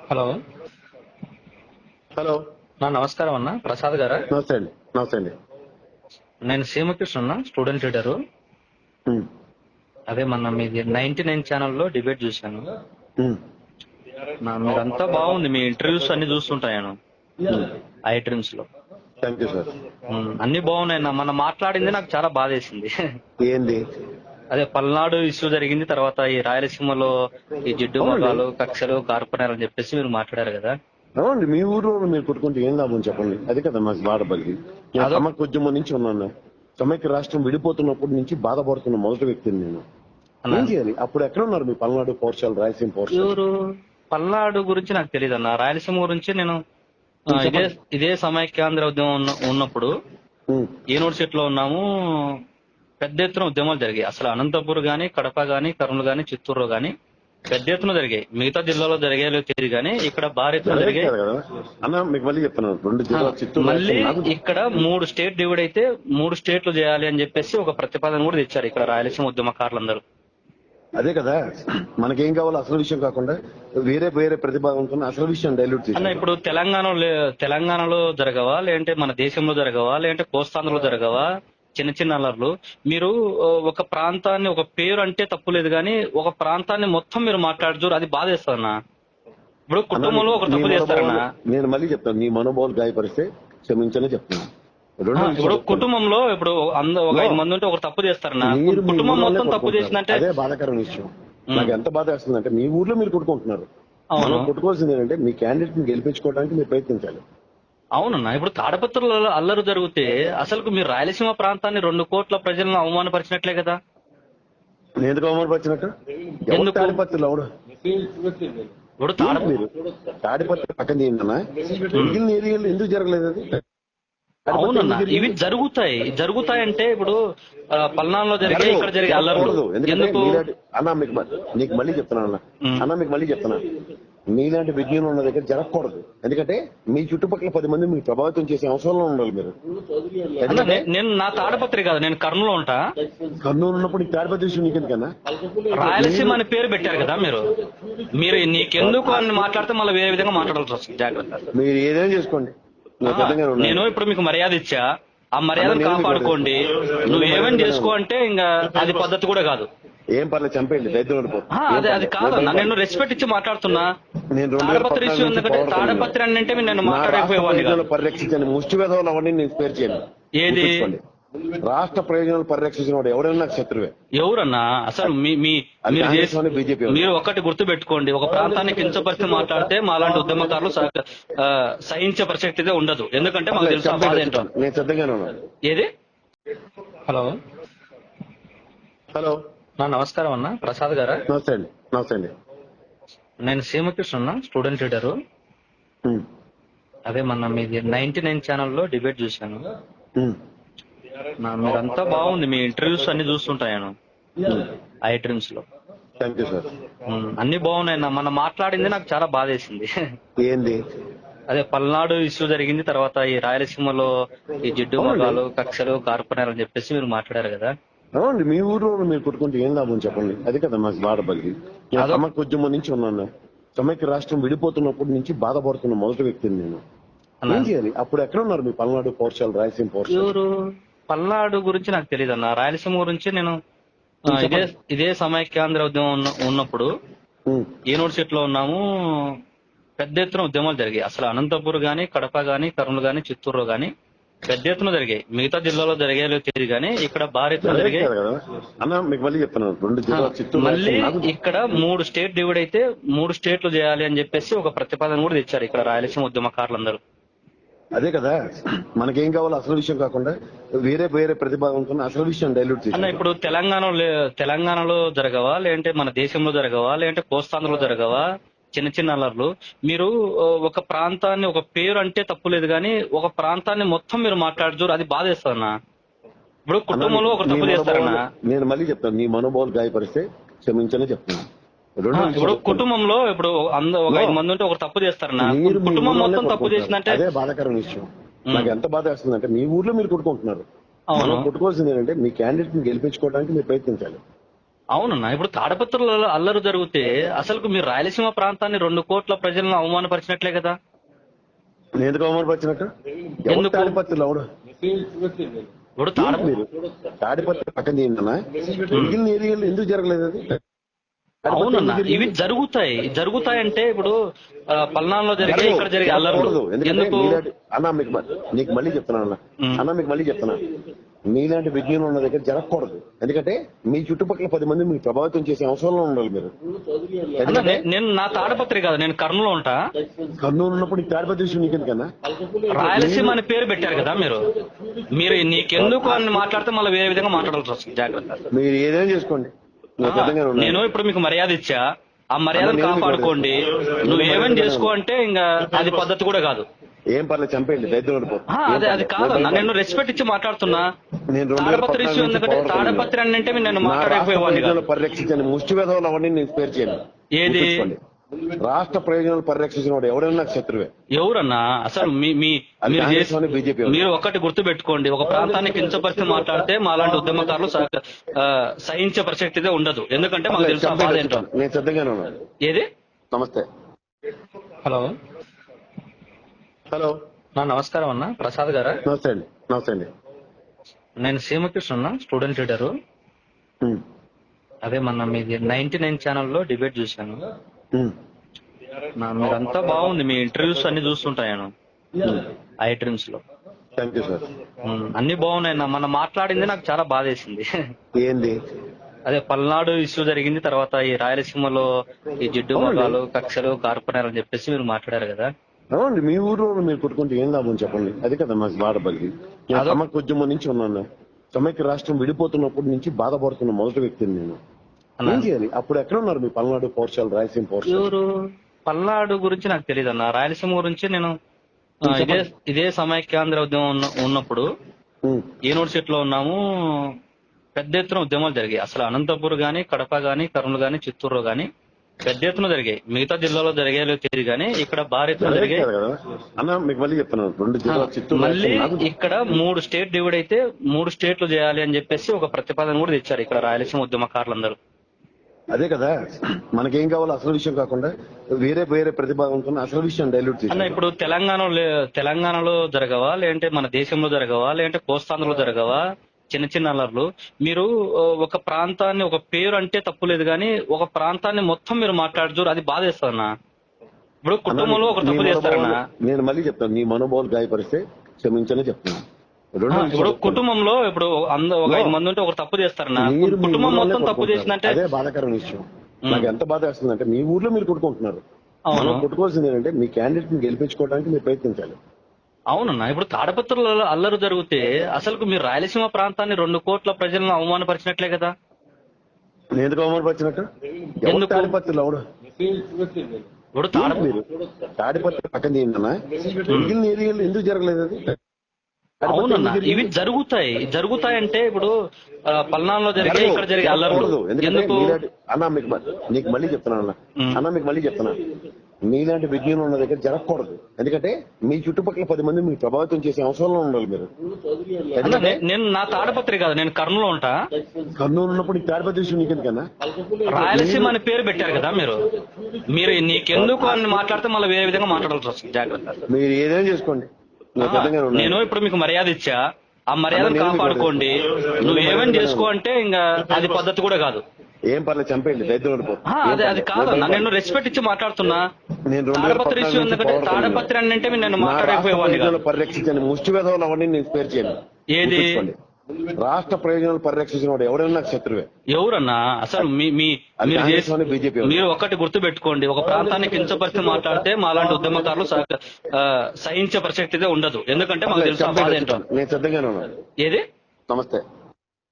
Hello. Hello. నమస్కారం అన్న, ప్రసాద్ గారా? నమస్తే అండి. నమస్తే అండి. నేను సీమకృష్ణ, స్టూడెంట్ లీడరు. ఉమ్, అదే మొన్న మీది 99 ఛానల్లో డిబేట్ చూశాను. ఉమ్, మీరంతా బాగుంది, మీ ఇంటర్వ్యూస్ అన్ని చూస్తుంటాను ఐ డ్రీమ్స్ లో. Thank you sir. అన్ని బాగున్నాయి అన్న. మొన్న మాట్లాడింది నాకు చాలా బాధేసింది. ఏంది? అదే పల్నాడు ఇష్యూ జరిగింది, తర్వాత ఈ రాయలసీమలో ఈ జిడ్డు అవునండి. మొగాలు కక్షలు కార్పొరేటర్ అని చెప్పేసి మీరు మాట్లాడారు కదా. అవునండి, మీ ఊర్లో మీరు కొట్టుకుంటే ఏం లాభం చెప్పండి. అదే కదా మాకు బాధపడి. నేను అదో- సమైక్య ఉద్యమం నుంచి ఉన్నాను. సమైక్య రాష్ట్రం విడిపోతున్నప్పటి నుంచి బాధపడుతున్న మొదటి వ్యక్తిని నేను. అన్న, ఏం చేయాలి? అప్పుడు ఎక్కడ ఉన్నారు మీ పల్నాడు పౌరుషాలు, రాయలసీమ పౌరుషాలు? ఎవరు? పల్నాడు గురించి నాకు తెలియదు అన్న. రాయలసీమ గురించి నేను ఇదే సమైక్యాంధ్ర ఉద్యమం ఉన్నప్పుడు ఉమ్, యూనివర్సిటీలో ఉన్నాము. పెద్ద ఎత్తున ఉద్యమాలు జరిగాయి. అసలు అనంతపూర్ గాని, కడప గాని, కర్నూలు గాని, చిత్తూరులో గాని పెద్ద ఎత్తున జరిగాయి. మిగతా జిల్లాలో జరిగాయో తెలియదు కానీ ఇక్కడ భారీ ఎత్తున జరిగాయి. కదా అన్న, మీకు మళ్ళీ చెప్తున్నాను. 2 జిల్లాలు చిత్తూరు, మళ్ళీ రాయలసీమ. నాకు ఇక్కడ 3 స్టేట్ డివైడ్ అయితే 3 స్టేట్లు చేయాలి అని చెప్పేసి ఒక ప్రతిపాదన కూడా తెచ్చారు ఇక్కడ రాయలసీమ ఉద్యమకారులందరూ. అదే కదా మనకేం కావాలో అసలు విషయం కాకుండా వేరే వేరే ప్రతిపాదనతో అసలు విషయం డైల్యూట్ అన్న, చేసి ఇప్పుడు తెలంగాణలో జరగవా, లేదంటే మన దేశంలో జరగవా, లేదంటే కోస్తాంధ్రలో జరగవా చిన్న చిన్న అల్లర్లు? మీరు ఒక ప్రాంతాన్ని, ఒక పేరు అంటే తప్పులేదు కానీ ఒక ప్రాంతాన్ని మొత్తం మీరు మాట్లాడుతారు, అది బాధేస్తారన్న. ఇప్పుడు కుటుంబంలో ఒక తప్పు చేస్తారన్న. నేను మళ్ళీ చెప్తాను, నీ మనోభావాలు గాయపరిస్తే క్షమించనే చెప్తాను. ఇప్పుడు కుటుంబంలో ఇప్పుడు ఒక 5 మంది ఉంటే ఒక తప్పు చేస్తారన్న. మీరు మీ కుటుంబం ఊర్లోనే మొత్తం తప్పు కొట్టుకుంటున్నారు. చేసిందంటే అదే బాధాకరమైన విషయం. నాకు ఎంత బాధ వేస్తుందంటే మీ ఊర్లో మీరు కొట్టుకుంటున్నారు. అవును. మనం కొట్టుకోవాల్సింది ఏంటంటే మీ క్యాండిడేట్ ని గెలిపించుకోవడానికి మీరు ప్రయత్నించాలి. అవునన్నా, ఇప్పుడు తాడపత్రులలో అల్లరు జరిగితే అసలు మీరు రాయలసీమ ప్రాంతాన్ని 2 కోట్ల ప్రజలను అవమానపరిచినట్లే కదా. నేను ఎందుకు అవమానపరిచినట్టు? ఎవరు ఎందుకు? తాడిపత్రులు? అవును, ఇప్పుడు మీరు తాడిపత్రి పక్కన చేయండి. మిగిలిన ఏరియాలో ఎందుకు జరగలేదు అది? అవునన్నా, ఇవి జరుగుతాయంటే ఇప్పుడు పల్నాడులో జరిగే, ఇక్కడ జరిగే అల్లర్లు ఎందుకు? అన్నా నీకు మళ్ళీ చెప్తున్నాను అన్న మీకు మళ్ళీ చెప్తున్నా, మీలాంటి విజ్ఞానం ఉన్న దగ్గర జరగకూడదు. ఎందుకంటే మీ చుట్టుపక్కల 10 మంది మీకు ప్రభావితం చేసే అవసరంలో ఉండాలి మీరు. అన్న, నేను నా తాడపత్రి కాదు, నేను కర్నూలు ఉంటా. కర్నూలు ఉన్నప్పుడు ఈ తాడిపత్రి విషయం నీకెందుకన్నా? రాయలసీమ అని పేరు పెట్టారు కదా మీరు నీకెందుకు అని మాట్లాడితే మళ్ళీ వేరే విధంగా మాట్లాడాల్సి వస్తుంది. జాగ్రత్త. మీరు ఏదైనా చేసుకోండి, నేను సిద్ధంగానే ఉన్నాను. నేను ఇప్పుడు మీకు మర్యాద ఇచ్చా, ఆ మర్యాదను కాపాడుకోండి. నువ్వు ఏమని చేసుకో అంటే ఇంకా అది పద్ధతి కూడా కాదు. ఏం పర్లేదు, చంపేయండి, దైత్యం అది కాదు. నేను రెస్పెక్ట్ ఇచ్చి మాట్లాడుతున్నా. నేను తాడపత్రి ఇష్యూ ఎందుకంటే తాడపత్రి అని అంటే నేను మాట్లాడకపోయేవాడిని. పరిరక్షించండి, ముష్టి వేధవులు అవన్నీ నేను స్పేర్ చేయండి. ఏది? గుర్తుంచుకోండి, రాష్ట్ర ప్రయోజనాలు పరిరక్షించిన వాడు ఎవరైనా నాకు శత్రువే. ఎవరన్నా అసలు బీజేపీ మీరు ఒక్కటి గుర్తు పెట్టుకోండి, ఒక ప్రాంతాన్ని కించపరిచి మాట్లాడితే మాలాంటి ఉద్యమకారులు సహించే ప్రసక్తి ఉండదు. ఎందుకంటే మాకు తెలుసు ఆ బాధ ఏంటో. నేను సిద్ధంగానే ఉన్నాను. ఏది? హలో. హలో. నమస్కారం అన్న, ప్రసాద్ గారా? నమస్తే అండి. నమస్తే అండి. నేను సీమకృష్ణ, స్టూడెంట్ లీడరు. ఉమ్, అదే మొన్న మీది 99 ఛానల్లో డిబేట్ చూశాను. ఉమ్, మీరంతా బాగుంది, మీ ఇంటర్వ్యూస్ అన్ని చూస్తుంటాను ఐ డ్రీమ్స్ లో. Thank you sir. అన్ని బాగున్నాయి అన్న. మొన్న మాట్లాడింది నాకు చాలా బాధేసింది. ఏంది? అదే పల్నాడు ఇష్యూ జరిగింది, తర్వాత ఈ రాయలసీమలో ఈ జిడ్డు మొగాలు కక్షలు కార్పొరేటర్ అని చెప్పేసి మీరు మాట్లాడారు కదా. అవునండి, మీ ఊర్లో మీరు కొట్టుకుంటే ఏం లాభం చెప్పండి. అదే కదా మాకు బాధపడి. నేను సమైక్య ఉద్యమం నుంచి ఉన్నాను. సమైక్య రాష్ట్రం విడిపోతున్నప్పటి నుంచి బాధపడుతున్న మొదటి వ్యక్తిని నేను. ఏం చేయాలి? అప్పుడు ఎక్కడ ఉన్నారు మీ పల్నాడు పౌరుషాలు, రాయలసీమ పౌరుషాలు? ఎవరు? పల్నాడు గురించి నాకు తెలియదు అన్న. రాయలసీమ గురించి నేను ఇదే సమైక్యాంధ్ర ఉద్యమం ఉన్నప్పుడు ఉమ్, యూనివర్సిటీలో ఉన్నాము. పెద్ద ఎత్తున ఉద్యమాలు జరిగాయి. అసలు అనంతపూర్ గాని, కడప గాని, కర్నూలు గాని, చిత్తూరులో గాని పెద్ద ఎత్తున జరిగాయి. మిగతా జిల్లాలో జరిగాయో తెలియదు కానీ ఇక్కడ భారీ ఎత్తున జరిగాయి. అన్న మీకు మళ్ళీ చెప్తున్నాను, 2 జిల్లాలు చిత్తూరు, మళ్ళీ రాయలసీమ. ఇక్కడ 3 స్టేట్ డివైడ్ అయితే 3 స్టేట్లు చేయాలి అని చెప్పేసి ఒక ప్రతిపాదన కూడా తెచ్చారు ఇక్కడ రాయలసీమ ఉద్యమకారులందరూ. అదే కదా మనకేం కావాలో అసలు విషయం కాకుండా వేరే వేరే ప్రతిపాదనతో అసలు విషయం డైల్యూట్ చేసి అన్న, ఇప్పుడు తెలంగాణలో జరగవా, లేదంటే మన దేశంలో జరగవా, లేదంటే కోస్తాంధ్రలో జరగవా చిన్న చిన్న అల్లర్లు? మీరు ఒక ప్రాంతాన్ని, ఒక పేరు అంటే తప్పులేదు కానీ ఒక ప్రాంతాన్ని మొత్తం మీరు మాట్లాడుతారు, అది బాధేస్తారన్న. ఇప్పుడు కుటుంబంలో ఒక తప్పు చేస్తారన్న. నేను మళ్ళీ చెప్తాను, నీ మనోభావాలు గాయపరిస్తే క్షమించనే చెప్తాను. ఇప్పుడు కుటుంబంలో ఇప్పుడు ఒక 5 మంది ఉంటే ఒక తప్పు చేస్తారన్న. కుటుంబం మొత్తం తప్పు చేసిందంటే అదే బాధాకరమైన విషయం. నాకు ఎంత బాధ వేస్తుందంటే మీ ఊర్లో మీరు కొట్టుకుంటున్నారు. అవును. మనం కొట్టుకోవాల్సింది ఏంటంటే మీ క్యాండిడేట్ ని గెలిపించుకోవడానికి మీరు ప్రయత్నించాలి. అవునన్నా, ఇప్పుడు తాడపత్రులలో అల్లరి జరిగితే అసలు మీరు రాయలసీమ ప్రాంతాన్ని 2 కోట్ల ప్రజలను అవమానపరిచినట్లే కదా. నేను ఎందుకు అవమానపరిచినట్టు? ఎవరు ఎందుకు? తాడిపత్రులు ఎవడు? ఇప్పుడు తాడ ఏంటి మీరు తాడిపత్రి పక్కన చేయండి మిగిలిన ఏరియాలో ఎందుకు జరగలేదు అది? అవునన్నా, ఇవి జరుగుతాయంటే ఇప్పుడు పల్నాడులో జరిగే ఇక్కడ జరిగే అల్లర్లు జరగకూడదు. ఎందుకంటే ఎందుకు? అన్న నీకు మళ్ళీ చెప్తున్నా మీకు మళ్ళీ చెప్తున్నా, మీలాంటి విజ్ఞానం ఉన్న దగ్గర జరగకూడదు. ఎందుకంటే మీ చుట్టుపక్కల 10 మంది మీకు ప్రభావితం చేసే అవసరంలో ఉండాలి మీరు. అన్న, నేను నా తాడపత్రి కాదు, నేను కర్నూలు ఉంటా. కర్నూలు ఉన్నప్పుడు ఈ తాడిపత్రి విషయం నీకెందుకన్నా? రాయలసీమ అని పేరు పెట్టారు కదా మీరు. మీరు నీకెందుకు అని మాట్లాడితే మళ్ళీ వేరే విధంగా మాట్లాడాల్సి వస్తుంది. జాగ్రత్త. మీరు ఏదైనా చేసుకోండి, నేను సిద్ధంగానే ఉన్నాను. నేను ఇప్పుడు మీకు మర్యాద ఇచ్చా, ఆ మర్యాదను కాపాడుకోండి. నువ్వు ఏమేమి చేసుకో అంటే ఇంకా అది పద్ధతి కూడా కాదు. ఏం పర్లేదు, చంపేయండి, దరిద్రం. అది కాదన్నా, నేను రెస్పెక్ట్ ఇచ్చి మాట్లాడుతున్నా. నేను తాడపత్రి ఇష్యూ ఎందుకంటే తాడపత్రి అని అంటే నేను మాట్లాడకపోయేవాడిని కాదు. పరిరక్షించండి, ముష్టి వేధవులు అవన్నీ నేను స్పేర్ చేయండి. ఏది? రాష్ట్ర ప్రయోజనాలు పరిరక్షించిన వాడు ఎవడైనా నాకు శత్రువే. ఎవరన్నా అసలు బీజేపీ మీరు ఒకటి గుర్తు పెట్టుకోండి, ఒక ప్రాంతాన్ని కించపరిచి మాట్లాడితే మాలాంటి ఉద్యమకారులు సహించే ప్రసక్తిదే ఉండదు. ఎందుకంటే మాకు తెలుసు ఆ బాధ ఏంటో. నేను సిద్ధంగానే ఉన్నాను. ఏది? నమస్తే. హలో హలో నమస్కారం అన్న, ప్రసాద్ గారా? నమస్తే అండి. నమస్తే అండి. నేను సీమకృష్ణ, స్టూడెంట్ లీడరు. అదే మొన్న మీది 99 ఛానల్లో డిబేట్ చూశాను. మీరంతా బాగుంది, మీ ఇంటర్వ్యూస్ అన్ని చూస్తుంటాను ఐ డ్రీమ్స్ లో. Thank you sir. అన్ని బాగున్నాయి. మన మాట్లాడింది నాకు చాలా బాధ వేసింది. ఏంది? అదే పల్నాడు ఇష్యూ జరిగింది, తర్వాత ఈ రాయలసీమలో ఈ జిడ్డు మగాలు, కక్షలు, కార్పొరేట్ అని చెప్పేసి మీరు మాట్లాడారు కదా. అవునండి, మీ ఊర్లో మీరు కొట్టుకుంటే ఏం లాభం చెప్పండి. అది కదా మాకు బాధ బలిగి. నేను సమైక్య ఉద్యమం నుంచి ఉన్నాను. సమైక్య రాష్ట్రం విడిపోతున్నప్పటి నుంచి బాధపడుతున్న మొదటి వ్యక్తిని నేను. ఏం చేయాలి? అప్పుడు ఎక్కడ ఉన్నారు మీ పల్నాడు పౌరుషాలు, రాయలసీమ పౌరుషాలు? పల్నాడు గురించి నాకు తెలియదు అన్న. రాయలసీమ గురించి నేను ఇదే సమైక్యాంధ్ర ఉద్యమం ఉన్నప్పుడు యూనివర్సిటీలో ఉన్నాము. పెద్ద ఎత్తున ఉద్యమాలు జరిగాయి. అసలు అనంతపూర్ గాని, కడప గాని, కర్నూలు గాని, చిత్తూరు గాని పెద్ద ఎత్తున జరిగాయి. మిగతా జిల్లాలో జరిగాయో తెలియదు కానీ ఇక్కడ భారీ ఎత్తున జరిగాయి. మీకు మళ్ళీ చెప్తున్నాను, 2 జిల్లాలు చిత్తూరు. మళ్ళీ ఇక్కడ 3 స్టేట్ డివైడ్ అయితే 3 స్టేట్లు చేయాలి అని చెప్పేసి ఒక ప్రతిపాదన కూడా తెచ్చారు ఇక్కడ రాయలసీమ ఉద్యమకారులందరూ. అదే కదా మనకేం కావాలో అసలు విషయం కాకుండా వేరే ప్రతిపాదన అసలు విషయం డైల్యూట్ చేసి. అన్న, ఇప్పుడు తెలంగాణలో జరగవా, లేదంటే మన దేశంలో జరగవా, లేదంటే కోస్తాంధ్రలో జరగవా చిన్న చిన్న అల్లర్లు? మీరు ఒక ప్రాంతాన్ని ఒక పేరు అంటే తప్పులేదు కానీ ఒక ప్రాంతాన్ని మొత్తం మీరు మాట్లాడుతారు, అది బాధేస్తారన్నా. ఇప్పుడు కుటుంబంలో ఒక తప్పు చేస్తారన్నా. నేను మళ్ళీ చెప్తాను, నీ మనోభావాలు గాయపరిస్తే క్షమించనే చెప్తాను. ఇప్పుడు కుటుంబంలో ఇప్పుడు ఒక 5 మంది ఉంటే ఒక తప్పు చేస్తారన్నా, కుటుంబం మొత్తం తప్పు చేసిందంటే అదే బాధాకరమైన విషయం. నాకు ఎంత బాధ వేస్తుందంటే మీ ఊర్లో మీరు కొట్టుకుంటున్నారు. మనం కొట్టుకోవాల్సింది ఏంటంటే మీ క్యాండిడేట్ ని గెలిపించుకోవడానికి మీరు ప్రయత్నించాలి. అవునన్నా, ఇప్పుడు తాడపత్రులలో అల్లరి జరిగితే అసలు మీరు రాయలసీమ ప్రాంతాన్ని 2 కోట్ల ప్రజలను అవమానపరిచినట్లే కదా. నేను ఎందుకు అవమానపరిచినట్టు? ఎందుకు? తాడిపత్రులు ఎవడు? ఇప్పుడు మీరు తాడిపత్రి పక్కన చేయండి మిగిలిన ఏరియాలో ఎందుకు జరగలేదు అది? అవునన్నా, ఇవి జరుగుతాయంటే ఇప్పుడు పల్నాడులో జరిగే ఇక్కడ జరిగే అల్లర్లు ఎందుకు? నీకు మళ్ళీ చెప్తున్నా, మీలాంటి విజ్ఞానం ఉన్న దగ్గర జరగకూడదు. ఎందుకంటే మీ చుట్టుపక్కల 10 మంది మీకు ప్రభావితం చేసే అవసరంలో ఉండాలి మీరు. నేను నా తాడపత్రి కాదు, నేను కర్నూలు ఉంటా. కర్నూలు ఉన్నప్పుడు ఈ తాడిపత్రి విషయం నీకెందుకన్నా? రాయలసీమ అని పేరు పెట్టారు కదా మీరు నీకెందుకు అని మాట్లాడితే మళ్ళీ వేరే విధంగా మాట్లాడాల్సి వస్తుంది. జాగ్రత్త. మీరు ఏదైనా చేసుకోండి, నేను ఇప్పుడు మీకు మర్యాద ఇచ్చా, ఆ మర్యాదను కాపాడుకోండి. నువ్వు ఏమేమి చేసుకో అంటే ఇంకా అది పద్ధతి కూడా కాదు. ఏం పర్లేదు, చంపేయండి, దరిద్రం. అది కాదన్నా, నేను రెస్పెక్ట్ ఇచ్చి మాట్లాడుతున్నా. తాడపత్రి ఇష్యూ ఎందుకంటే తాడపత్రి అని అంటే నేను మాట్లాడకపోయేవాడిని కాదు. పరిరక్షించండి, ముష్టి వేధవులు అవన్నీ నేను స్పేర్ చేయండి. ఏది? రాష్ట్ర ప్రయోజనాలు పరిరక్షించిన వాడు ఎవడైనా నాకు శత్రువే. ఎవరన్నా అసలు బీజేపీ? మీరు ఒకటి గుర్తు పెట్టుకోండి, ఒక ప్రాంతాన్ని కించపరిచి మాట్లాడితే మాలాంటి ఉద్యమకారులు సహించే ప్రసక్తిదే ఉండదు. ఎందుకంటే మాకు తెలుసు ఆ బాధ ఏంటో. నేను సిద్ధంగానే ఉన్నాను. ఏది? నమస్తే.